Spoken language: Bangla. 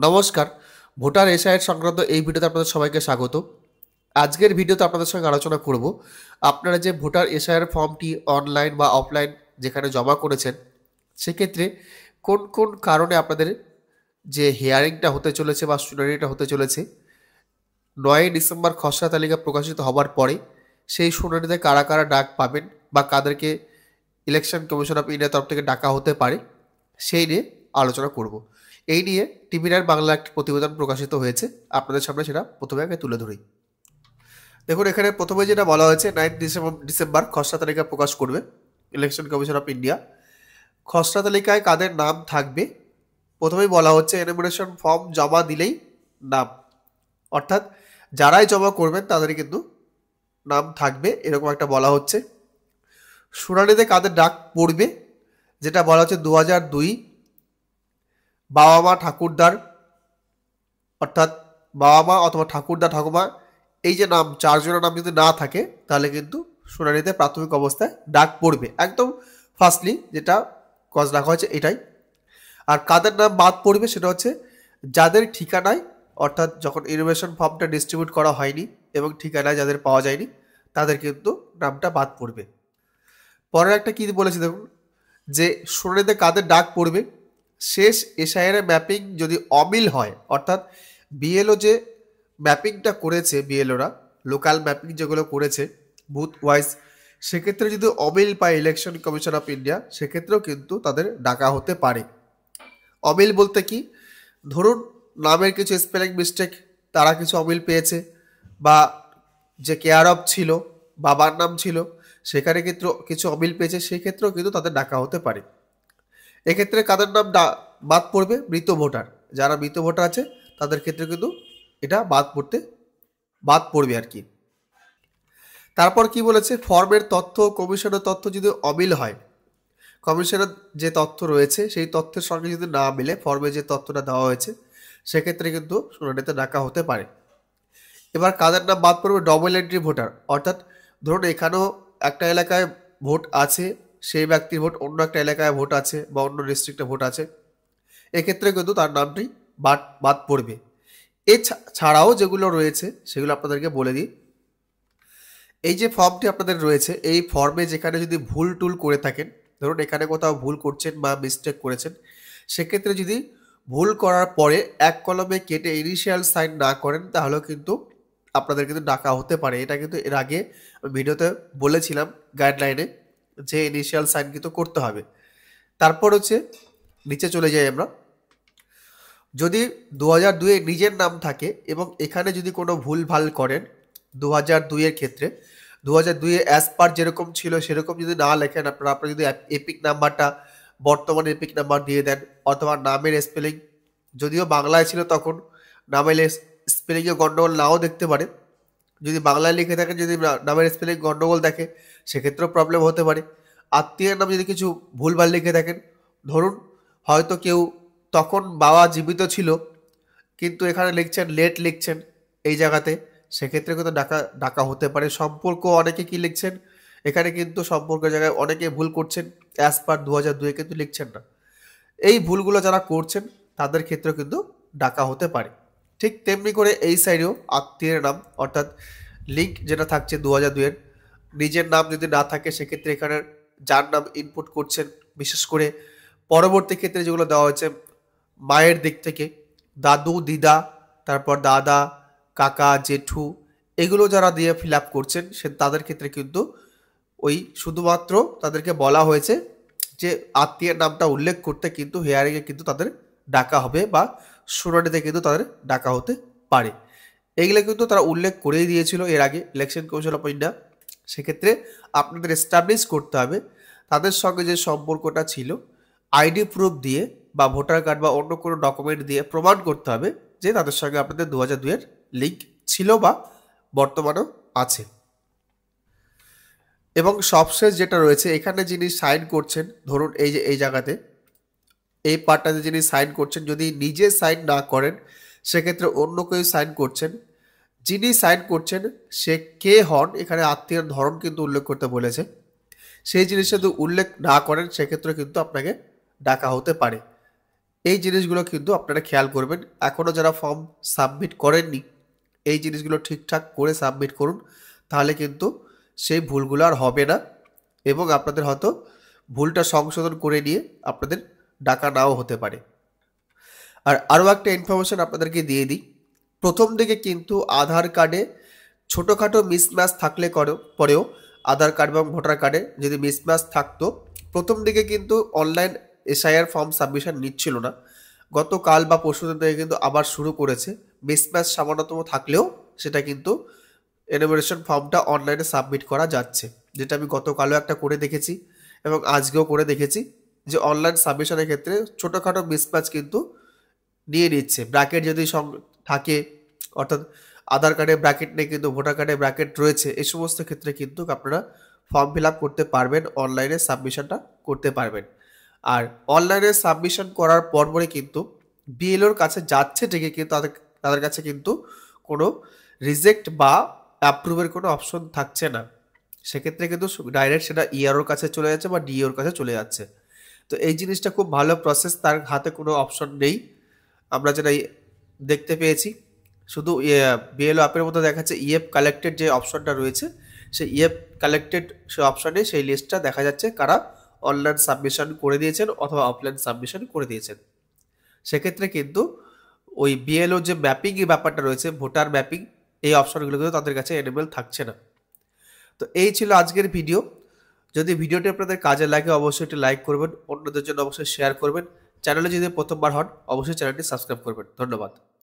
নমস্কার। ভোটার এসআইআর সংক্রান্ত এই ভিডিওতে আপনাদের সবাইকে স্বাগত। আজকের ভিডিওতে আপনাদের সঙ্গে আলোচনা করব আপনারা যে ভোটার এসআইআর ফর্মটি অনলাইন বা অফলাইন যেখানে জমা করেছেন সেক্ষেত্রে কোন কোন কারণে আপনাদের যে হিয়ারিংটা হতে চলেছে বা শুনানিটা হতে চলেছে ৯ ডিসেম্বর খসড়া তালিকা প্রকাশিত হবার পরে সেই শুনানিতে কারা কারা ডাক পাবেন বা কাদেরকে ইলেকশন কমিশন অফ ইন্ডিয়ার তরফ থেকে ডাকা হতে পারে সেই নিয়ে আলোচনা করব। এই নিয়ে টিভি9 বাংলা একটি প্রতিবেদন প্রকাশিত হয়েছে, আপনাদের সামনে সেটা প্রথমে আগে তুলে ধরি। দেখুন, এখানে প্রথমে যেটা বলা হয়েছে ৯ ডিসেম্বর খসড়া তালিকা প্রকাশ করবে ইলেকশন কমিশন অফ ইন্ডিয়া। খসড়া তালিকায় কাদের নাম থাকবে প্রথমেই বলা হচ্ছে এনুমারেশন ফর্ম জমা দিলেই নাম, অর্থাৎ যারাই জমা করবেন তাদেরই কিন্তু নাম থাকবে, এরকম একটা বলা হচ্ছে। শুনানিতে কাদের ডাক পড়বে যেটা বলা হচ্ছে 2002 বাবা মা ঠাকুরদার, অর্থাৎ বাবা মা অথবা ঠাকুরদা ঠাকুমা এই যে নাম চারজনের নাম যদি না থাকে তাহলে কিন্তু শুনানিতে প্রাথমিক অবস্থায় ডাক পড়বে, একদম ফার্স্টলি যেটা কজ রাখা হয়েছে এটাই। আর কাদের নাম বাদ পড়বে সেটা হচ্ছে যাদের ঠিকানায়, অর্থাৎ যখন ইনফরমেশন ফর্মটা ডিস্ট্রিবিউট করা হয়নি এবং ঠিকানায় যাদের পাওয়া যায়নি তাদের কিন্তু নামটা বাদ পড়বে। পরের একটা কি বলেছে দেখুন, যে শুনানিতে কাদের ডাক পড়বে শেষ এসআইআর ম্যাপিং যদি অমিল হয়, অর্থাৎ বিএলও যে ম্যাপিংটা করেছে, বিএলওরা লোকাল ম্যাপিং যেগুলো করেছে বুথ ওয়াইজ, সেক্ষেত্রে যদি অমিল পায় ইলেকশন কমিশন অফ ইন্ডিয়া সেক্ষেত্রেও কিন্তু তাদের ডাকা হতে পারে। অমিল বলতে কি, ধরুন নামের কিছু স্পেলিং মিস্টেক তারা কিছু অমিল পেয়েছে, বা যে কেয়ার অফ ছিল বাবার নাম ছিল সেখানে কিন্তু কিছু অমিল পেয়েছে, সেক্ষেত্রেও কিন্তু তাদের ডাকা হতে পারে। এক্ষেত্রে কাদের নাম বাদ পড়বে, মৃত ভোটার, যারা মৃত ভোটার আছে তাদের ক্ষেত্রে কিন্তু এটা বাদ পড়বে আর কি। তারপর কি বলেছে, ফর্মের তথ্য কমিশনের তথ্য যদি অমিল হয়, কমিশনের যে তথ্য রয়েছে সেই তথ্যের সঙ্গে যদি না মিলে ফর্মে যে তথ্যটা দেওয়া হয়েছে সেক্ষেত্রে কিন্তু শুনানিতে ডাকা হতে পারে। এবার কাদের নাম বাদ পড়বে, ডবল এন্ট্রি ভোটার, অর্থাৎ ধরুন এখানেও একটা এলাকায় ভোট আছে, সেই ব্যক্তির ভোট অন্য একটা এলাকায় ভোট আছে বা অন্য ডিস্ট্রিক্টে ভোট আছে, এক্ষেত্রে কিন্তু তার নামটি বাদ পড়বে। এছাড়াও যেগুলো রয়েছে সেগুলো আপনাদেরকে বলে দিই। এই যে ফর্মটি আপনাদের রয়েছে এই ফর্মে যেখানে যদি ভুল টুল করে থাকেন, ধরুন এখানে কোথাও ভুল করছেন বা মিস্টেক করেছেন, সেক্ষেত্রে যদি ভুল করার পরে এক কলমে কেটে ইনিশিয়াল সাইন না করেন তাহলেও কিন্তু আপনাদের কিন্তু ডাকা হতে পারে। এটা কিন্তু এর আগে ভিডিওতে বলেছিলাম গাইডলাইনে যে ইনিশিয়াল সাইন কিন্তু করতে হবে। তারপর হচ্ছে নিচে চলে যাই আমরা, যদি 2002 নিজের নাম থাকে এবং এখানে যদি কোনো ভুল ভাল করেন 2002 এর ক্ষেত্রে 2002 অ্যাজ পার যেরকম ছিল সেরকম যদি না লেখেন আপনারা যদি এপিক নাম্বারটা বর্তমান এপিক নাম্বার দিয়ে দেন, অথবা নামের স্পেলিং যদিও বাংলায় ছিল তখন নামের স্পেলিংয়ে গন্ডগোল নাও দেখতে পারে, যদি বাংলায় লিখে থাকেন যদি নামের স্পেলিং গন্ডগোল দেখে সেক্ষেত্রেও প্রবলেম হতে পারে। আত্মীয়ের নাম যদি কিছু ভুলভাল লিখে থাকেন, ধরুন হয়তো কেউ তখন বাবা জীবিত ছিল কিন্তু এখানে লিখছেন লেট লিখছেন এই জায়গাতে, সেক্ষেত্রে কিন্তু ডাকা হতে পারে। সম্পর্ক অনেকে কি লিখছেন এখানে কিন্তু সম্পর্কের জায়গায় অনেকে ভুল করছেন, অ্যাজ পার 2002 কিন্তু লিখছেন না। এই ভুলগুলো যারা করছেন তাদের ক্ষেত্রেও কিন্তু ডাকা হতে পারে। ঠিক তেমনি করে এই সাইডেও আত্মীয়ের নাম, অর্থাৎ লিঙ্ক যেটা থাকছে 2002 নিজের নাম যদি না থাকে সেক্ষেত্রে এখানে যার নাম ইনপুট করছেন, বিশেষ করে পরবর্তী ক্ষেত্রে যেগুলো দেওয়া হয়েছে মায়ের দিক থেকে দাদু দিদা, তারপর দাদা কাকা জেঠু, এগুলো যারা দিয়ে ফিল আপ করছেন তাদের ক্ষেত্রে কিন্তু ওই শুধুমাত্র তাদেরকে বলা হয়েছে যে আত্মীয়ের নামটা উল্লেখ করতে, কিন্তু হিয়ারিংয়ে কিন্তু তাদের ডাকা হবে বা শুনানিতে কিন্তু তাদের ডাকা হতে পারে। এইগুলো কিন্তু তারা উল্লেখ করেই দিয়েছিল এর আগে ইলেকশন কমিশন অফ ইন্ডিয়া। সেক্ষেত্রে আপনাদের এস্টাবলিশ করতে হবে তাদের সঙ্গে যে সম্পর্কটা ছিল আইডি প্রুফ দিয়ে বা ভোটার কার্ড বা অন্য কোনো ডকুমেন্ট দিয়ে প্রমাণ করতে হবে যে তাদের সঙ্গে আপনাদের 2002 লিঙ্ক ছিল বা বর্তমানেও আছে। এবং সবশেষ যেটা রয়েছে এখানে যিনি সাইন করছেন, ধরুন এই যে এই জায়গাতে এই পার্টটাতে যিনি সাইন করছেন যদি নিজে সাইন না করেন সেক্ষেত্রে অন্য কেউ সাইন করছেন, যিনি সাইন করছেন সে কে হন এখানে আত্মীয়ের ধরন কিন্তু উল্লেখ করতে বলেছে, সেই জিনিসটা যদি উল্লেখ না করেন সেক্ষেত্রে কিন্তু আপনাকে ডাকা হতে পারে। এই জিনিসগুলো কিন্তু আপনারা খেয়াল করবেন। এখনও যারা ফর্ম সাবমিট করেননি, এই জিনিসগুলো ঠিকঠাক করে সাবমিট করুন। তাহলে কিন্তু সেই ভুলগুলো আর হবে না এবং আপনাদের হয়তো ভুলটা সংশোধন করে নিয়ে আপনাদের ডাকা নাও হতে পারে। আর আরও একটা ইনফরমেশন আপনাদেরকে দিয়ে দিই। প্রথম দিকে কিন্তু আধার কার্ডে ছোটোখাটো মিসম্যাচ থাকলে পরেও আধার কার্ড এবং ভোটার কার্ডে যদি মিসম্যাচ থাকতো, প্রথম দিকে কিন্তু অনলাইন এসআইআর ফর্ম সাবমিশন নিচ্ছিল না। গতকাল বা পরশুদিন থেকে কিন্তু আবার শুরু করেছে। মিসম্যাচ সামান্যতম থাকলেও সেটা কিন্তু এনুমারেশন ফর্মটা অনলাইনে সাবমিট করা যাচ্ছে, যেটা আমি গতকালও একটা করে দেখেছি এবং আজকেও করে দেখেছি যে অনলাইন সাবমিশনের ক্ষেত্রে ছোটোখাটো মিসম্যাচ কিন্তু নিয়ে নিচ্ছে। ব্র্যাকেট যদি থাকে, অর্থাৎ আধার কার্ডে ব্র্যাকেট নেই কিন্তু ভোটার কার্ডে ব্র্যাকেট রয়েছে, এই সমস্ত ক্ষেত্রে কিন্তু আপনারা ফর্ম ফিল আপ করতে পারবেন, অনলাইনে সাবমিশনটা করতে পারবেন। আর অনলাইনে সাবমিশন করার পরপরই কিন্তু বিএলওর কাছে যাচ্ছে ঠিকই, কিন্তু তাদের কাছে কিন্তু কোনো রিজেক্ট বা অ্যাপ্রুভের কোনো অপশন থাকছে না। সেক্ষেত্রে কিন্তু ডাইরেক্ট সেটা ইআরওর কাছে চলে যাচ্ছে বা ডিওর কাছে চলে যাচ্ছে। তো এই জিনিসটা খুব ভালো প্রসেস, তার হাতে কোনো অপশন নেই আমরা যেটা দেখতে পেয়েছি। শুধু বিএলও অ্যাপের মধ্যে দেখাচ্ছে ইএফ কালেক্টেড যে অপশনটা রয়েছে, সেই ইএফ কালেক্টেড সে অপশনে সেই লিস্টটা দেখা যাচ্ছে কারা অনলাইন সাবমিশন করে দিয়েছেন অথবা অফলাইন সাবমিশন করে দিয়েছেন। সেক্ষেত্রে কিন্তু ওই বিএলও যে ম্যাপিং এর ব্যাপারটা রয়েছে, ভোটার ম্যাপিং, এই অপশনগুলো কিন্তু তাদের কাছে এনেবল থাকছে না। তো এই ছিল আজকের ভিডিও। যদি ভিডিওটি আপনাদের কাজে লাগে অবশ্যই একটি লাইক করবেন, অন্যদের জন্য অবশ্যই শেয়ার করবেন। চ্যানেলে যদি প্রথমবার হন অবশ্যই চ্যানেলটি সাবস্ক্রাইব করবেন। ধন্যবাদ।